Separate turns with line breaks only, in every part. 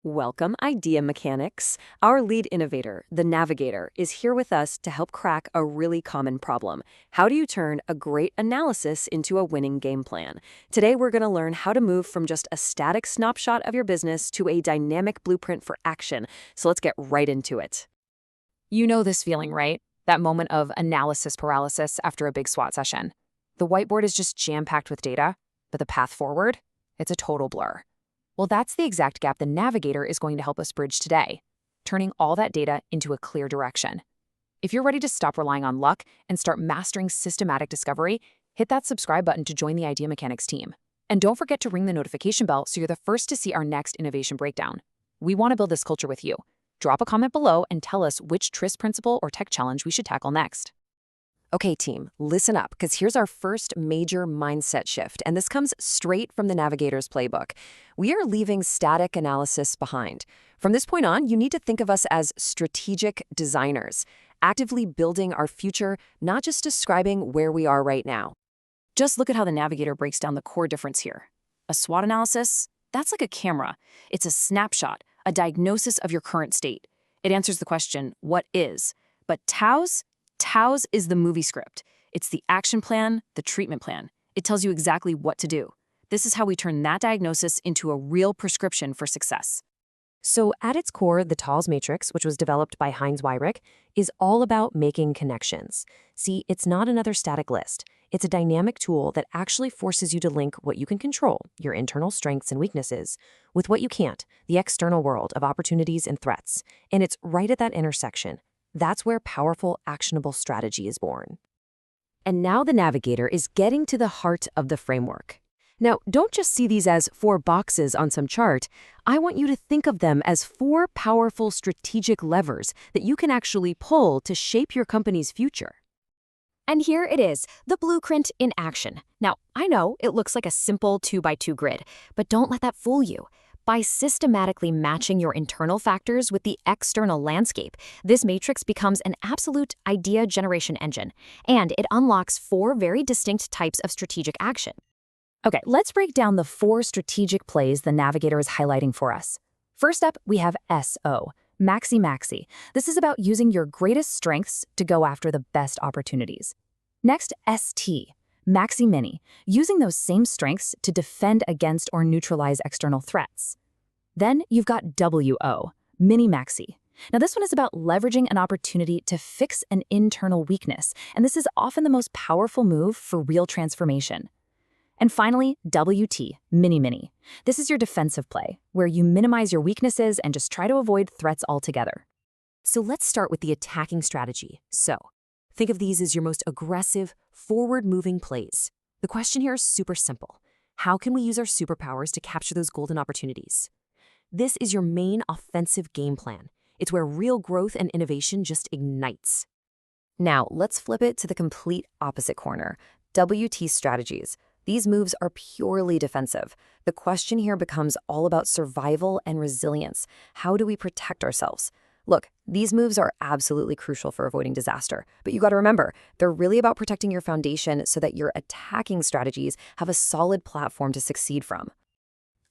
Welcome, IdeaMechanics. Our lead innovator, the Navigator, is here with us to help crack a really common problem. How do you turn a great analysis into a winning game plan? Today, we're going to learn how to move from just a static snapshot of your business to a dynamic blueprint for action. So let's get right into it.
You know this feeling, right? That moment of analysis paralysis after a big SWOT session. The whiteboard is just jam-packed with data, but the path forward, it's a total blur. Well, that's the exact gap the Navigator is going to help us bridge today, turning all that data into a clear direction. If you're ready to stop relying on luck and start mastering systematic discovery, hit that subscribe button to join the IdeaMechanics team. And don't forget to ring the notification bell so you're the first to see our next innovation breakdown. We want to build this culture with you. Drop a comment below and tell us which TRIS principle or tech challenge we should tackle next.
Okay, team, listen up, because here's our first major mindset shift, and this comes straight from the Navigator's playbook. We are leaving static analysis behind. From this point on, you need to think of us as strategic designers, actively building our future, not just describing where we are right now.
Just look at how the Navigator breaks down the core difference here. A SWOT analysis, that's like a camera. It's a snapshot, a diagnosis of your current state. It answers the question, what is? But TOWS is the movie script. It's the action plan, the treatment plan. It tells you exactly what to do. This is how we turn that diagnosis into a real prescription for success.
So at its core, the TOWS matrix, which was developed by Heinz Weyrich, is all about making connections. See, it's not another static list. It's a dynamic tool that actually forces you to link what you can control, your internal strengths and weaknesses, with what you can't, the external world of opportunities and threats. And it's right at that intersection. That's where powerful, actionable strategy is born. And now the Navigator is getting to the heart of the framework. Now, don't just see these as 4 boxes on some chart. I want you to think of them as 4 powerful strategic levers that you can actually pull to shape your company's future.
And here it is, the blueprint in action. Now, I know it looks like a simple 2x2 grid, but don't let that fool you. By systematically matching your internal factors with the external landscape, this matrix becomes an absolute idea generation engine, and it unlocks 4 very distinct types of strategic action. Okay, let's break down the 4 strategic plays the Navigator is highlighting for us. First up, we have SO, Maxi. This is about using your greatest strengths to go after the best opportunities. Next, ST, Maxi Mini, using those same strengths to defend against or neutralize external threats. Then you've got WO, Mini Maxi. Now this one is about leveraging an opportunity to fix an internal weakness, and this is often the most powerful move for real transformation. And finally, WT, Mini. This is your defensive play, where you minimize your weaknesses and just try to avoid threats altogether.
So let's start with the attacking strategy. So, think of these as your most aggressive, forward-moving plays. The question here is super simple. How can we use our superpowers to capture those golden opportunities? This is your main offensive game plan. It's where real growth and innovation just ignites. Now, let's flip it to the complete opposite corner, WT strategies. These moves are purely defensive. The question here becomes all about survival and resilience. How do we protect ourselves? Look, these moves are absolutely crucial for avoiding disaster, but you got to remember, they're really about protecting your foundation so that your attacking strategies have a solid platform to succeed from.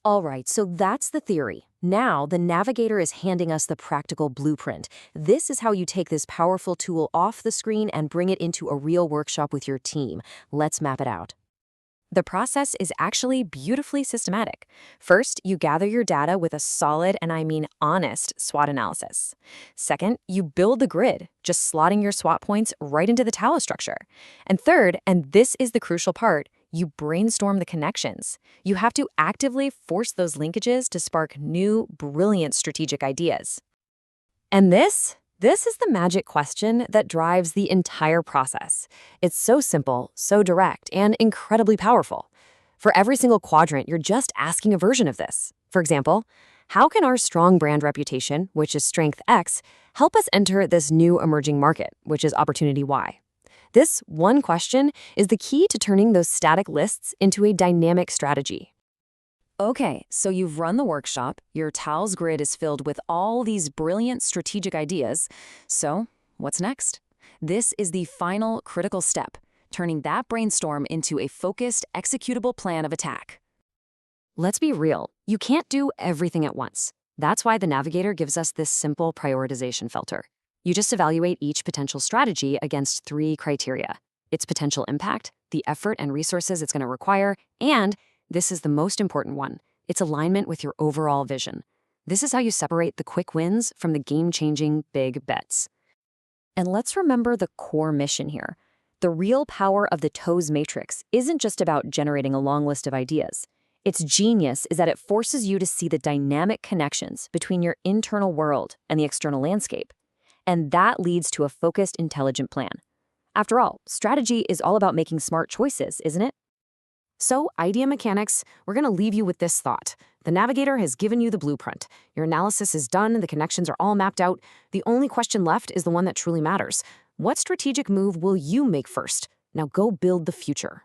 All right, so that's the theory. Now, the Navigator is handing us the practical blueprint. This is how you take this powerful tool off the screen and bring it into a real workshop with your team. Let's map it out. The process is actually beautifully systematic. First, you gather your data with a solid, and I mean honest, SWOT analysis. Second, you build the grid, just slotting your SWOT points right into the TOWS structure. And third, and this is the crucial part, you brainstorm the connections. You have to actively force those linkages to spark new, brilliant strategic ideas. And this is the magic question that drives the entire process. It's so simple, so direct, and incredibly powerful. For every single quadrant, you're just asking a version of this. For example, how can our strong brand reputation, which is strength X, help us enter this new emerging market, which is opportunity Y? This one question is the key to turning those static lists into a dynamic strategy. Okay, so you've run the workshop, your TOWS grid is filled with all these brilliant strategic ideas. So, what's next? This is the final critical step, turning that brainstorm into a focused, executable plan of attack. Let's be real, you can't do everything at once. That's why the Navigator gives us this simple prioritization filter. You just evaluate each potential strategy against 3 criteria: its potential impact, the effort and resources it's going to require, and, this is the most important one, its alignment with your overall vision. This is how you separate the quick wins from the game-changing big bets.
And let's remember the core mission here. The real power of the TOWS matrix isn't just about generating a long list of ideas. Its genius is that it forces you to see the dynamic connections between your internal world and the external landscape. And that leads to a focused, intelligent plan. After all, strategy is all about making smart choices, isn't it?
So, IdeaMechanics, we're going to leave you with this thought. The Navigator has given you the blueprint. Your analysis is done, the connections are all mapped out. The only question left is the one that truly matters. What strategic move will you make first? Now go build the future.